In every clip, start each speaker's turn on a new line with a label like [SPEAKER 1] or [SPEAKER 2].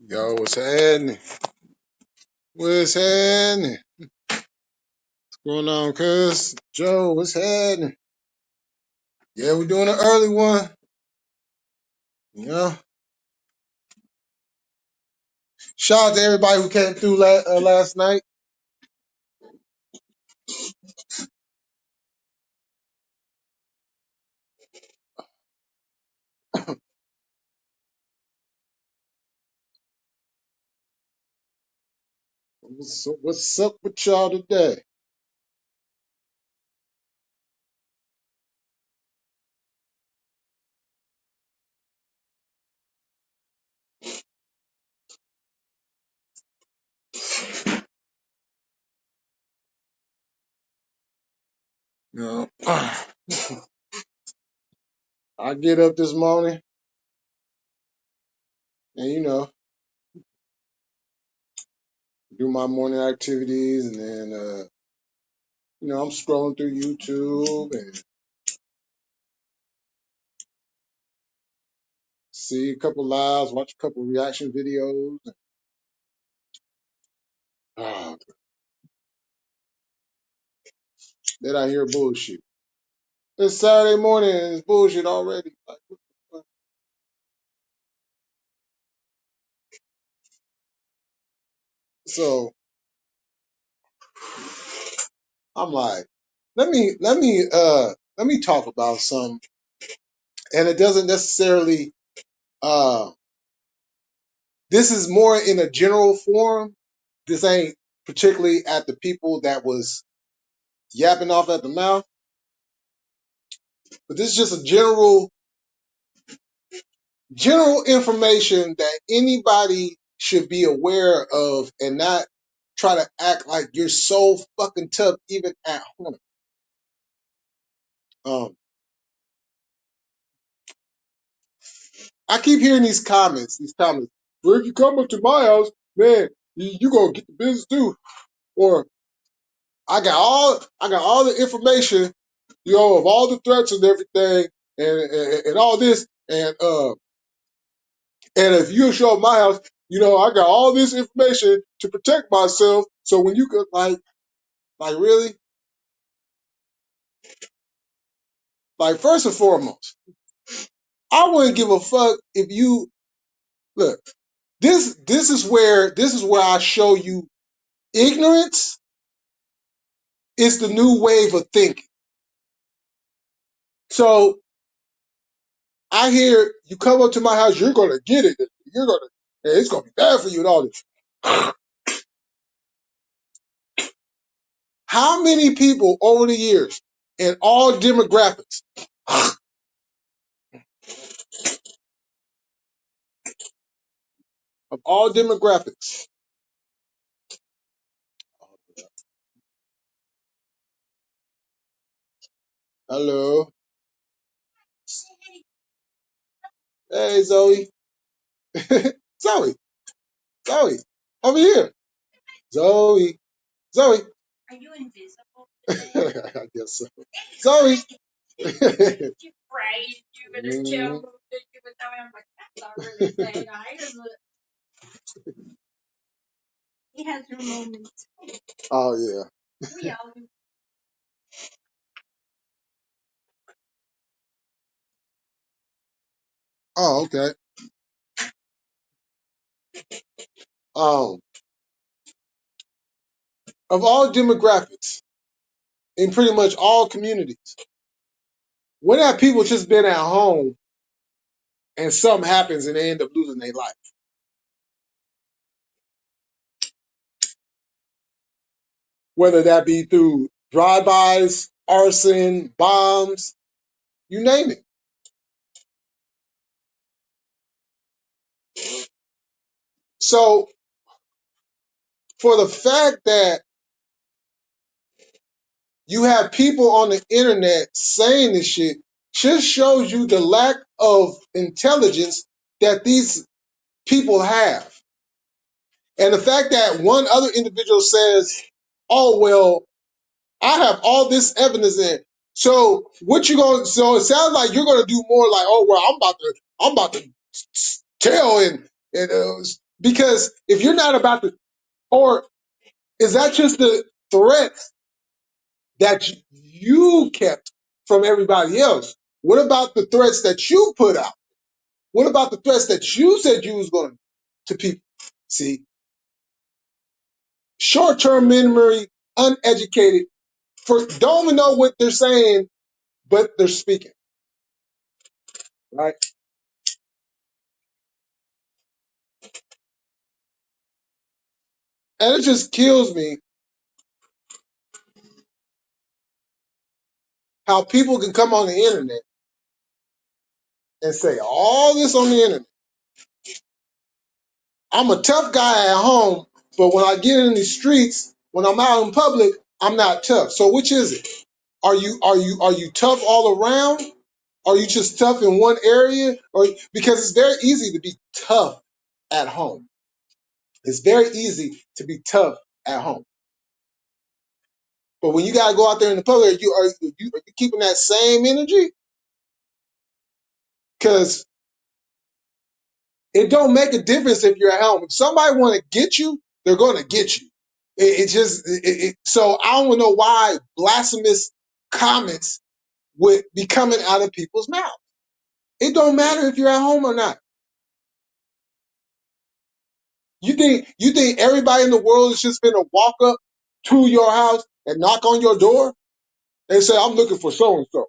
[SPEAKER 1] Yo, what's happening? What's happening? What's going on, cuz? Joe, what's happening? Yeah, we're doing an early one. You know, shout out to everybody who came through last night. What's up with y'all today? You know, I get up this morning and do my morning activities, and then I'm scrolling through YouTube and see a couple lives, watch a couple reaction videos. Ah, then I hear bullshit. It's Saturday morning and it's bullshit already. Like, what the fuck? So I'm like, let me talk about some, and it doesn't necessarily uh this is more in a general forum. This ain't particularly at the people that was yapping off at the mouth, but this is just a general information that anybody should be aware of and not try to act like you're so fucking tough even at home. Um I keep hearing these comments. Well, if you come up to my house, man, you gonna get the business too. Or I got all the information, of all the threats and everything, and all this, and if you show up my house, I got all this information to protect myself. So when you could like really, like first and foremost, I wouldn't give a fuck if you look. This is where I show you ignorance is the new wave of thinking. So I hear you come up to my house, you're gonna get it. It's gonna be bad for you and all this. How many people over the years in all demographics, of all demographics, hello, hey Zoe, Zoe, Zoe, over here, Zoe, Zoe. Are you invisible? I guess so. Zoe. Right, you better tell me that you would tell me I'm like, that's not really saying I. He has your moment. Oh yeah. We all do. Oh, okay. Um, of all demographics in pretty much all communities, when have people just been at home and something happens and they end up losing their life? Whether that be through drive-bys, arson, bombs, you name it. So for the fact that you have people on the internet saying this shit just shows you the lack of intelligence that these people have. And the fact that one other individual says, oh, well, I have all this evidence in. So what you going to, so it sounds like you're going to do more like, oh, well, I'm about to tell and because if you're not about to, or is that just the threats that you kept from everybody else? What about the threats that you put out? What about the threats that you said you was going to people? See, short-term memory, uneducated, don't even know what they're saying, but they're speaking, right? And it just kills me how people can come on the internet and say all this on the internet. I'm a tough guy at home, but when I get in the streets, when I'm out in public, I'm not tough. So which is it? Are you tough all around? Are you just tough in one area? Or because it's very easy to be tough at home. It's very easy to be tough at home. But when you gotta go out there in the public, are you keeping that same energy? Because it don't make a difference if you're at home. If somebody want to get you, they're going to get you. So I don't know why blasphemous comments would be coming out of people's mouths. It don't matter if you're at home or not. You think everybody in the world is just gonna walk up to your house and knock on your door and say, "I'm looking for so and so,"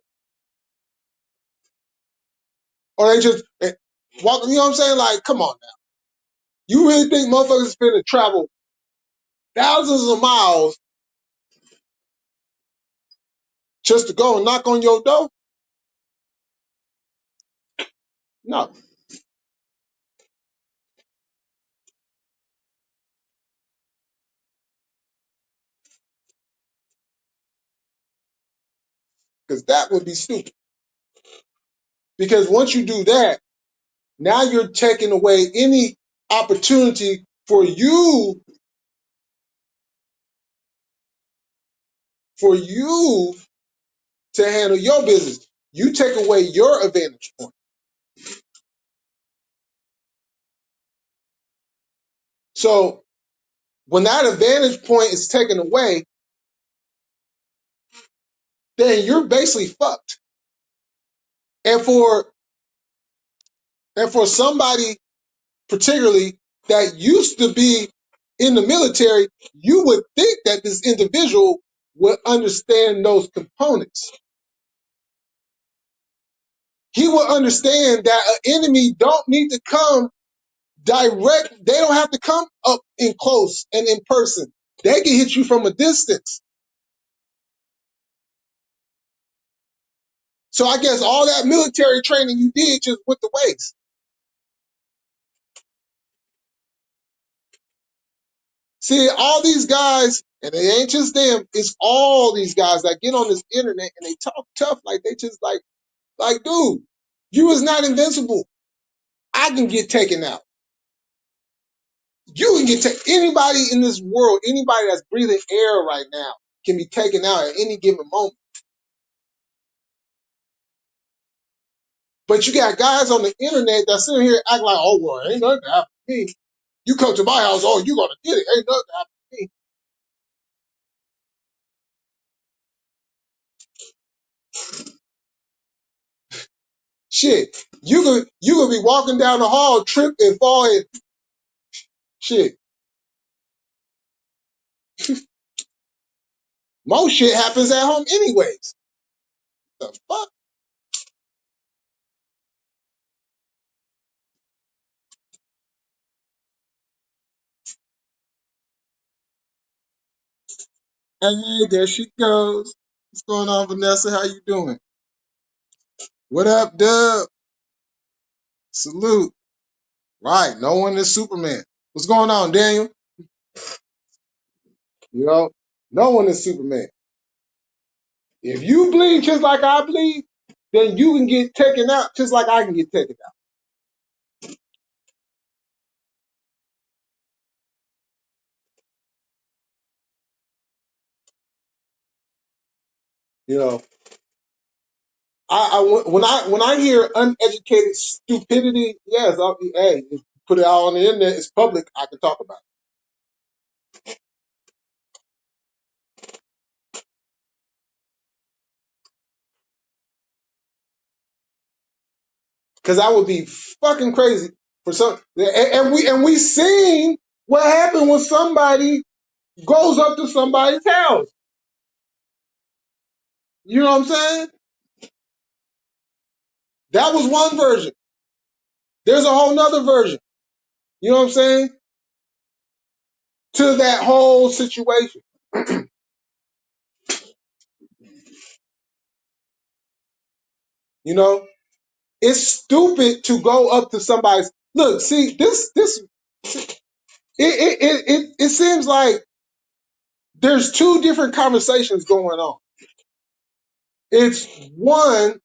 [SPEAKER 1] or they just walk? You know what I'm saying? Like, come on now. You really think motherfuckers is gonna travel thousands of miles just to go and knock on your door? No, because that would be stupid. Because once you do that, now you're taking away any opportunity for you to handle your business. You take away your advantage point. So when that advantage point is taken away, then you're basically fucked. And for somebody particularly that used to be in the military, you would think that this individual would understand those components. He will understand that an enemy don't need to come direct. They don't have to come up in close and in person. They can hit you from a distance. So I guess all that military training you did just went to waste. See, all these guys, and it ain't just them, it's all these guys that get on this internet and they talk tough like they just like, dude, you is not invincible. I can get taken out. You can get taken. Anybody in this world, anybody that's breathing air right now can be taken out at any given moment. But you got guys on the internet that sit here acting like, oh, well, ain't nothing happened to me. You come to my house, oh, you gonna get it. Ain't nothing happening to me. Shit. You could be walking down the hall, trip and fall and shit. Most shit happens at home anyways. The fuck? Hey, there she goes. What's going on, Vanessa? How you doing? What up, Dub? Salute. Right, no one is Superman. What's going on, Daniel? You know, no one is Superman. If you bleed just like I bleed, then you can get taken out just like I can get taken out. You know, when I hear uneducated stupidity, yes, hey, put it out on the internet. It's public. I can talk about it because that would be fucking crazy for some. And we seen what happened when somebody goes up to somebody's house. You know what I'm saying? That was one version. There's a whole nother version. You know what I'm saying? To that whole situation. You know, it's stupid to go up to somebody's. Look, see this. It seems like there's two different conversations going on. It's one,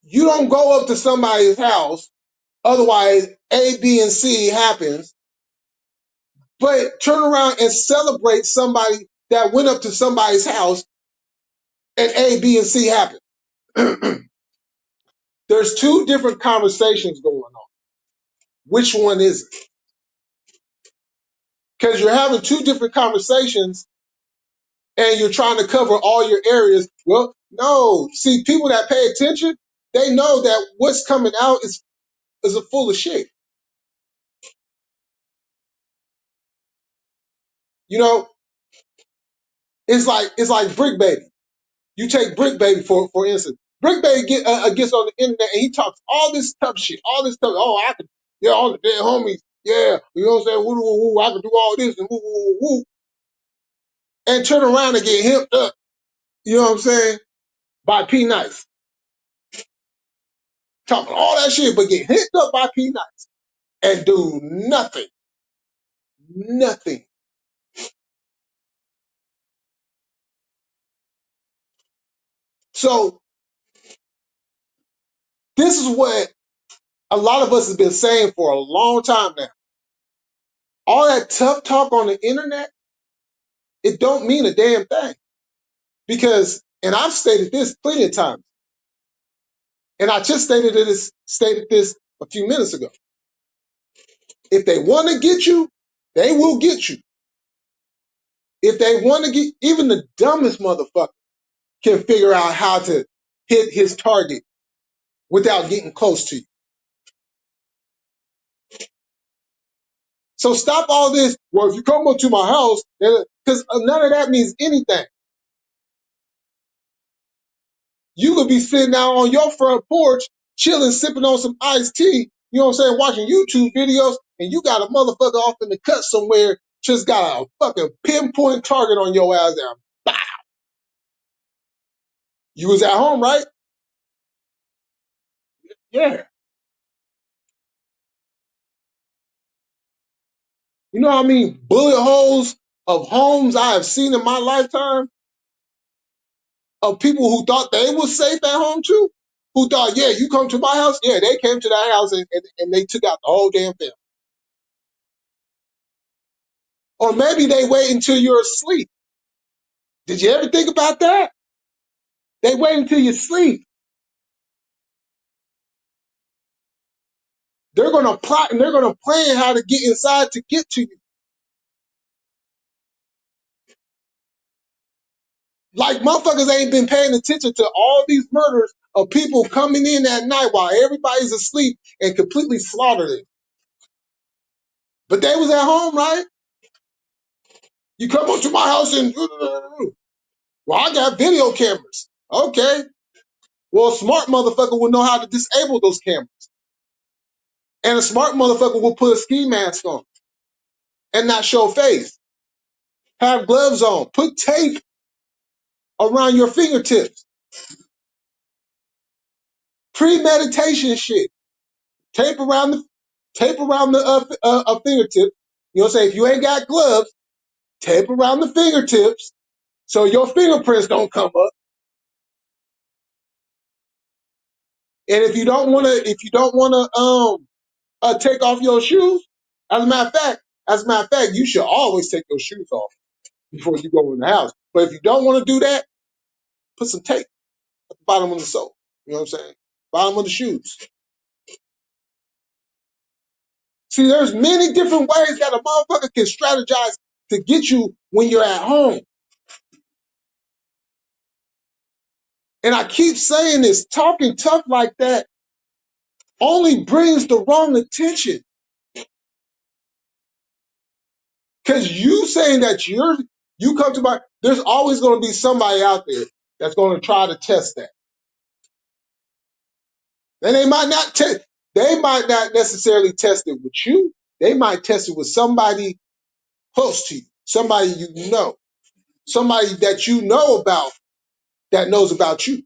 [SPEAKER 1] you don't go up to somebody's house, otherwise A, B, and C happens, but turn around and celebrate somebody that went up to somebody's house and A, B, and C happened. There's two different conversations going on. Which one is it? Because you're having two different conversations and you're trying to cover all your areas. Well, no. See, people that pay attention, they know that what's coming out is a full of shit. You know, it's like Brick Baby. You take Brick Baby for instance. Brick Baby gets on the internet and he talks all this tough shit, all this stuff. Oh, I can, yeah, all the dead homies, yeah, you know what I'm saying? Woo, woo, woo, I can do all this and woo, woo, woo, woo, and turn around and get hipped up. You know what I'm saying? By P Nice, talking all that shit, but get hit up by P Nice and do nothing, nothing. So this is what a lot of us have been saying for a long time now. All that tough talk on the internet, it don't mean a damn thing. Because, and I've stated this plenty of times, and I just stated this a few minutes ago. If they want to get you, they will get you. If they want to get, even the dumbest motherfucker can figure out how to hit his target without getting close to you. So stop all this. Well, if you come up to my house, because none of that means anything. You could be sitting out on your front porch, chilling, sipping on some iced tea, you know what I'm saying, watching YouTube videos, and you got a motherfucker off in the cut somewhere, just got a fucking pinpoint target on your ass there. Bah! You was at home, right? Yeah. You know how many bullet holes of homes I have seen in my lifetime of people who thought they was safe at home too? Who thought, yeah, you come to my house? Yeah, they came to that house and they took out the whole damn family. Or maybe they wait until you're asleep. Did you ever think about that? They wait until you sleep. They're gonna plot and they're gonna plan how to get inside to get to you. Like motherfuckers ain't been paying attention to all these murders of people coming in at night while everybody's asleep and completely slaughtered it. But they was at home, right? You come up to my house and well, I got video cameras. Okay. Well, a smart motherfucker will know how to disable those cameras. And a smart motherfucker will put a ski mask on and not show face. Have gloves on. Put tape around your fingertips. Premeditation shit. Tape around the fingertip. You know what I'm saying? If you ain't got gloves, tape around the fingertips so your fingerprints don't come up. And if you don't wanna take off your shoes, as a matter of fact, you should always take your shoes off before you go in the house. But if you don't want to do that, put some tape at the bottom of the sole. You know what I'm saying? Bottom of the shoes. See, there's many different ways that a motherfucker can strategize to get you when you're at home. And I keep saying this, talking tough like that only brings the wrong attention. Because you saying that you come to my, there's always going to be somebody out there that's going to try to test that. And they might not necessarily test it with you. They might test it with somebody close to you, somebody you know, somebody that you know about that knows about you.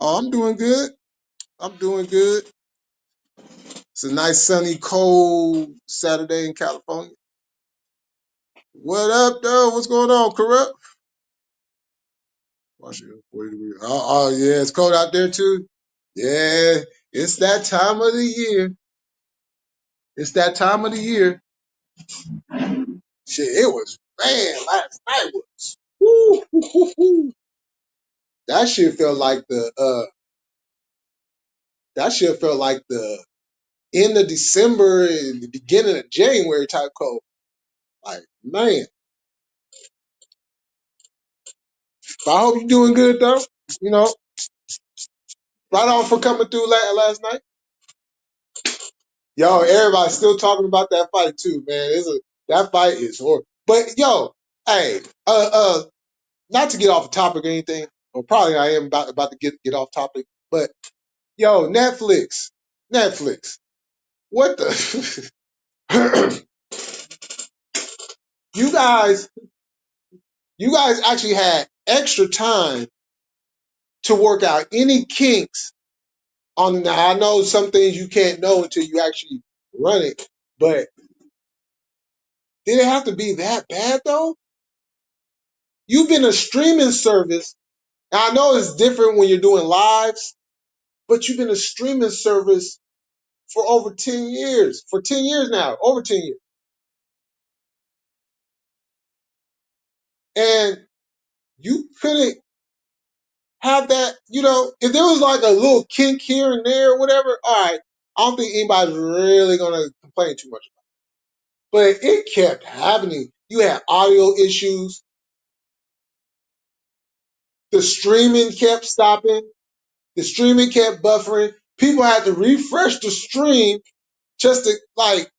[SPEAKER 1] Oh, I'm doing good. I'm doing good. It's a nice sunny, cold Saturday in California. What up, though? What's going on, Corrupt? Watch it, 40 degrees. Oh, yeah, it's cold out there too. Yeah, it's that time of the year. It's that time of the year. Shit, it was, man, last night was, woo, woo, woo, woo. That shit felt like the end of December and the beginning of January type cold. Like, man. But I hope you're doing good though. You know, right on for coming through last night. Yo, everybody's still talking about that fight too, man. That fight is horrible. But yo, hey, not to get off the topic or anything, or probably I am about to get off topic, but yo, Netflix, what the you guys you guys actually had extra time to work out any kinks on. Now I know some things you can't know until you actually run it, but did it have to be that bad though? You've been a streaming service. Now I know it's different when you're doing lives, but you've been a streaming service for over 10 years. For 10 years now, over 10 years. And you couldn't have that, if there was like a little kink here and there or whatever, all right, I don't think anybody's really gonna complain too much about it. But it kept happening. You had audio issues, the streaming kept stopping, the streaming kept buffering. People had to refresh the stream just to like,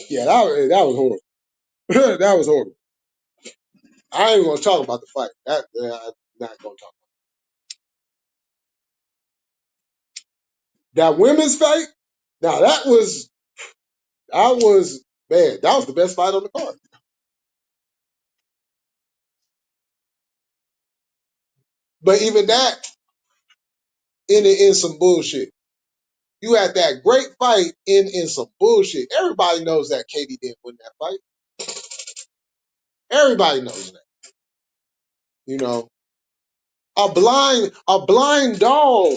[SPEAKER 1] yeah, that was horrible. That was horrible. I ain't even gonna talk about the fight. I'm not gonna talk. That women's fight, now that was man, that was the best fight on the card. But even that ended in some bullshit. You had that great fight in some bullshit. Everybody knows that Katie didn't win that fight. Everybody knows that. You know, a blind dog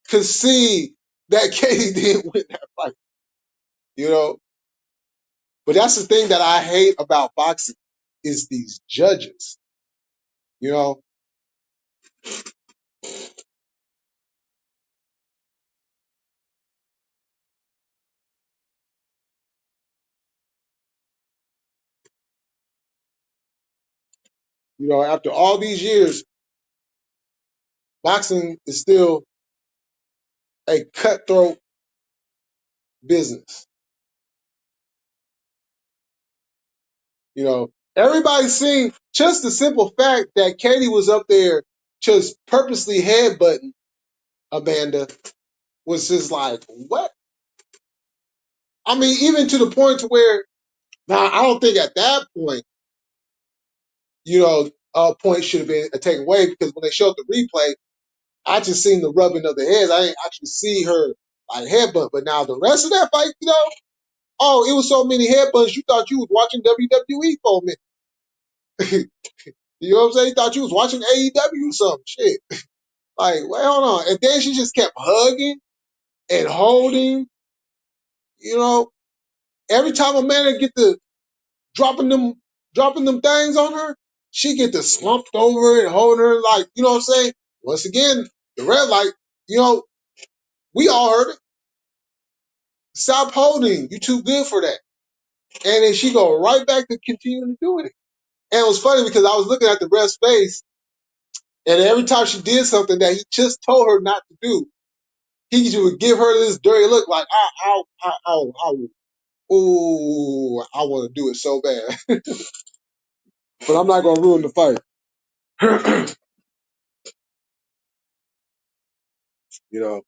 [SPEAKER 1] could see that Katie didn't win that fight. You know, but that's the thing that I hate about boxing is these judges. You know, after all these years, boxing is still a cutthroat business. Everybody's seen just the simple fact that Katie was up there just purposely headbutting Amanda was just like, what? I mean, even to the point to where now I don't think at that point, point should have been taken away because when they showed the replay, I just seen the rubbing of the heads. I didn't actually see her like headbutt. But now the rest of that fight, oh, it was so many headbutts you thought you was watching WWE for a minute. You know what I'm saying? You thought you was watching AEW or something. Shit. Like, wait, hold on. And then she just kept hugging and holding, you know. Every time Amanda get the dropping them things on her, she get the slumped over and holding her like, you know what I'm saying? Once again, the red light, you know, we all heard it. Stop holding. You too good for that. And then she go right back to continuing to do it. And it was funny because I was looking at the ref's face, and every time she did something that he just told her not to do, he just would give her this dirty look like, ooh, I want to do it so bad. But I'm not going to ruin the fight. you know.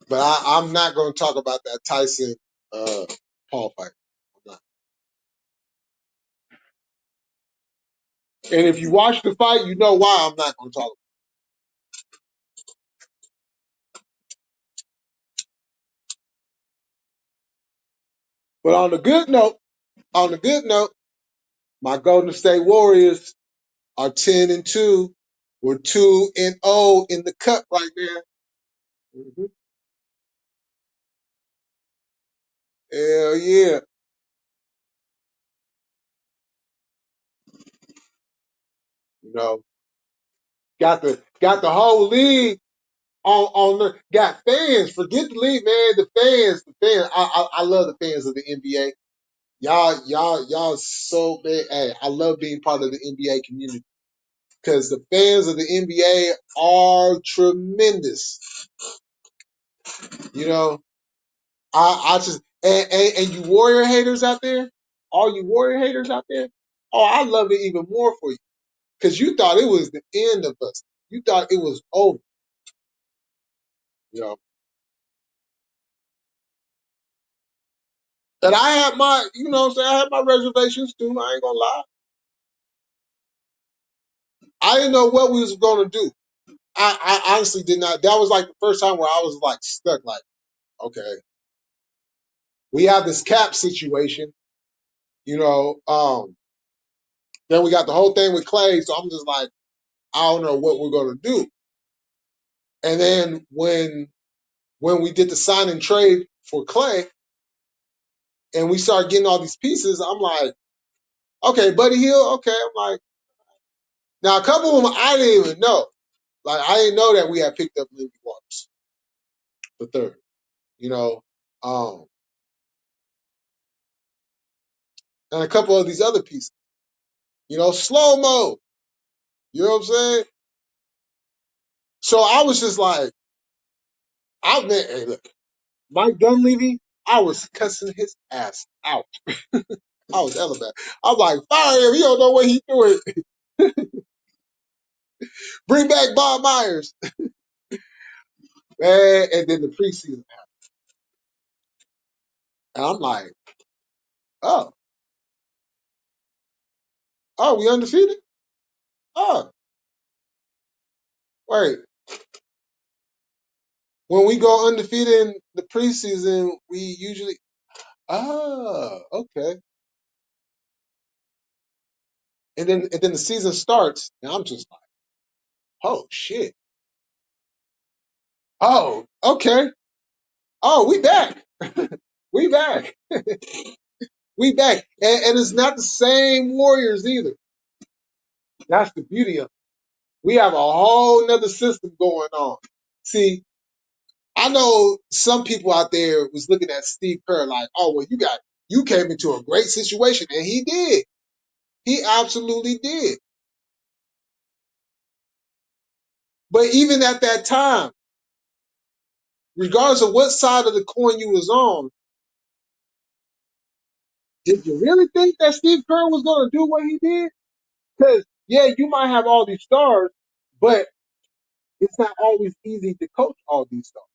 [SPEAKER 1] But I'm not going to talk about that Tyson Paul fight. I'm not. And if you watch the fight, you know why I'm not going to talk about it. But on the good note, my Golden State Warriors are 10-2. We're 2-0 in the cup right now. Mm-hmm. Hell yeah. You know, got the whole league on the got fans. Forget the league, man. The fans. I love the fans of the NBA. Y'all so big. Hey, I love being part of the NBA community because the fans of the NBA are tremendous. You know, I just and you Warrior haters out there, all you Warrior haters out there. Oh, I love it even more for you because you thought it was the end of us. You thought it was over. You know, and I had my, what I'm saying, I had my reservations too. I ain't gonna lie. I didn't know what we was gonna do. I honestly did not. That was like the first time where I was like stuck. Like, okay, we have this cap situation. You know, then we got the whole thing with Clay. So I'm just like, I don't know what we're gonna do. And then when we did the sign and trade for Clay, and we started getting all these pieces, I'm like, okay, Buddy Hield, okay. I'm like, now a couple of them I didn't even know. Like I didn't know that we had picked up Lindy Waters the third. You know, um, and a couple of these other pieces. You know, slow mo. You know what I'm saying? So I was just like, hey, look, Mike Dunleavy, I was cussing his ass out. I was elevated. I'm like, fire him. He don't know what he doing. Bring back Bob Myers. Man, and then the preseason happened. And I'm like, oh, we undefeated? Oh, wait. When we go undefeated in the preseason, we usually, okay. And then the season starts, and I'm just like, oh shit. Oh, okay. Oh, we back. We back. We back. And it's not the same Warriors either. That's the beauty of it. We have a whole nother system going on. See, I know some people out there was looking at Steve Kerr like, oh, well, you came into a great situation. And he did. He absolutely did. But even at that time, regardless of what side of the coin you was on, did you really think that Steve Kerr was going to do what he did? Because, yeah, you might have all these stars, but it's not always easy to coach all these stars.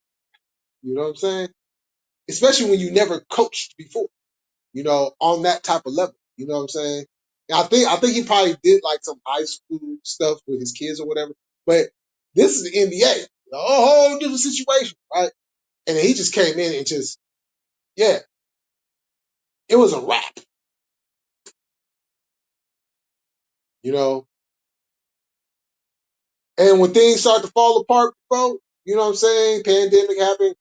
[SPEAKER 1] You know what I'm saying? Especially when you never coached before, on that type of level. You know what I'm saying? And I think he probably did like some high school stuff with his kids or whatever. But this is the NBA, a whole different situation, right? And then he just came in and just, yeah, it was a wrap, you know. And when things start to fall apart, bro, you know what I'm saying? Pandemic happened.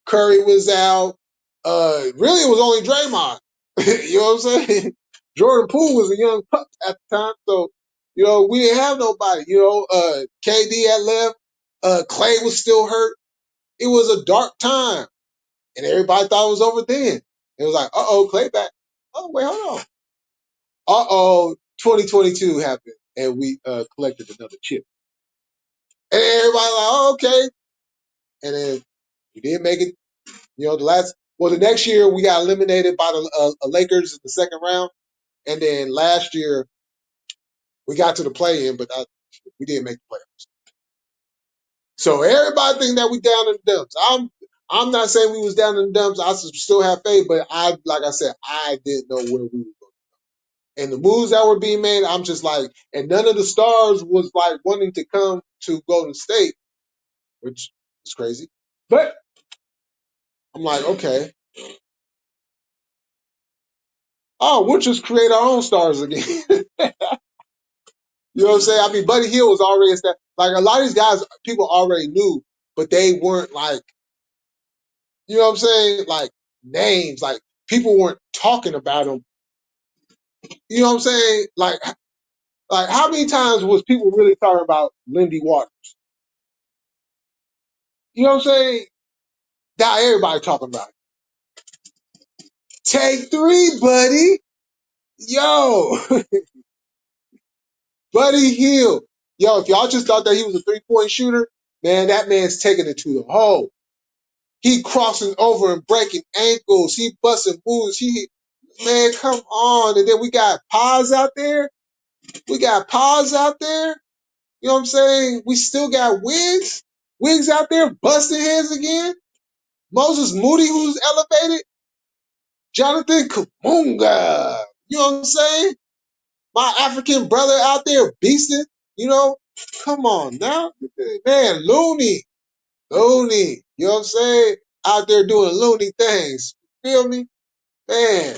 [SPEAKER 1] Curry was out. Really, it was only Draymond. You know what I'm saying? Jordan Poole was a young pup at the time, so we didn't have nobody. KD had left. Clay was still hurt. It was a dark time, and everybody thought it was over then. It was like, Clay back. Oh wait, hold on. 2022 happened, and we collected another chip. And everybody like, okay. And then we did make it. The next year we got eliminated by the Lakers in the second round, and then last year we got to the play-in, but we didn't make the playoffs. So everybody think that we down in the dumps. I'm not saying we was down in the dumps. I still have faith, but like I said, I didn't know where we were going. And the moves that were being made, I'm just like, and none of the stars was like wanting to come to Golden State, which is crazy. But I'm like, okay, we'll just create our own stars again. You know what I'm saying? I mean, Buddy Hield was already established. Like a lot of these guys, people already knew, but they weren't like, you know what I'm saying? Like names, like people weren't talking about them. You know what I'm saying? Like how many times was people really talking about Lindy Waters? You know what I'm saying? Now everybody talking about it. Take three, buddy. Yo, Buddy Hield. Yo, if y'all just thought that he was a 3-point shooter, man, that man's taking it to the hole. He crossing over and breaking ankles. He busting moves. Man, come on. And then we got Paz out there. We got Paz out there. You know what I'm saying? We still got Wiggs. Wiggs out there busting heads again. Moses Moody, who's elevated. Jonathan Kumunga. You know what I'm saying? My African brother out there beasting. Come on now. Man, Looney. Looney. You know what I'm saying? Out there doing loony things. Feel me? Man.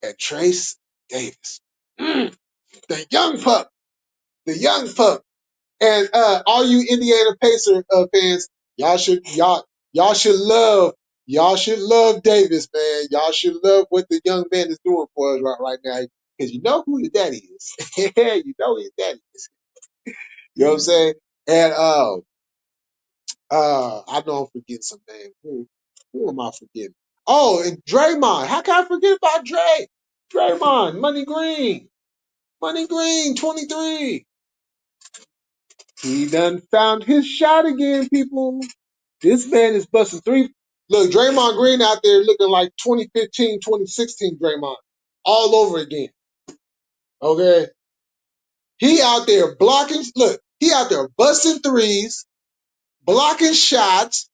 [SPEAKER 1] And Trace Davis. The young pup. The young pup. And all you Indiana Pacer fans, y'all should love Davis, man. Y'all should love what the young man is doing for us right now. Because you know who his daddy is. You know who his daddy is. You know what I'm saying? And I know I'm forgetting some names. Who am I forgetting? Oh, and Draymond. How can I forget about Dre? Draymond, Money Green. Money Green, 23. He done found his shot again, people. This man is busting three. Look, Draymond Green out there looking like 2015, 2016 Draymond. All over again. Okay? He out there blocking. Look, he out there busting threes, blocking shots,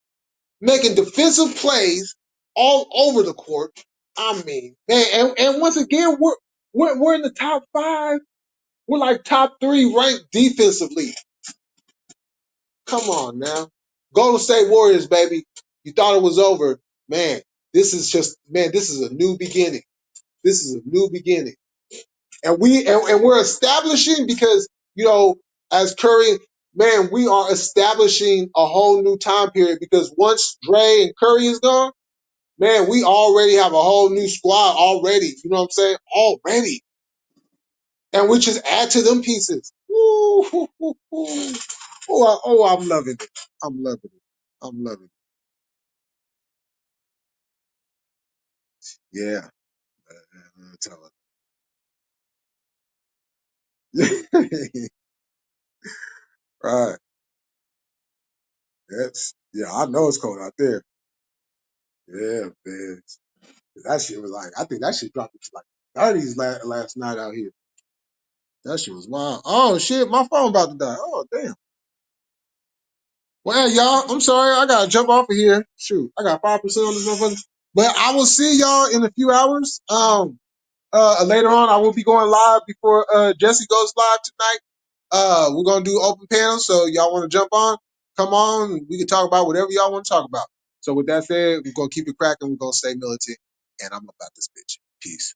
[SPEAKER 1] making defensive plays all over the court. I mean, man, and once again, we're in the top 5. We're like top 3 ranked defensively. Come on now. Golden State Warriors, baby. You thought it was over. Man, this is a new beginning. This is a new beginning. And we're establishing because as Curry, man, we are establishing a whole new time period because once Dre and Curry is gone, man, we already have a whole new squad already. You know what I'm saying? Already. And we just add to them pieces. Woo, hoo, hoo, hoo. I'm loving it. I'm loving it. I'm loving it. Yeah. I'm telling you. Right. Yeah, I know it's cold out there. Yeah, man. That shit was like, I think that shit dropped to like 30s last night out here. That shit was wild. Oh shit, my phone about to die. Oh damn. Well, y'all, I'm sorry, I gotta jump off of here. Shoot, I got 5% on this motherfucker. But I will see y'all in a few hours. Later on, I will be going live before Jesse goes live tonight. We're gonna do open panel, so y'all want to jump on? Come on, we can talk about whatever y'all want to talk about. So with that said, we're gonna keep it cracking. We're gonna stay militant, and I'm about this bitch. Peace.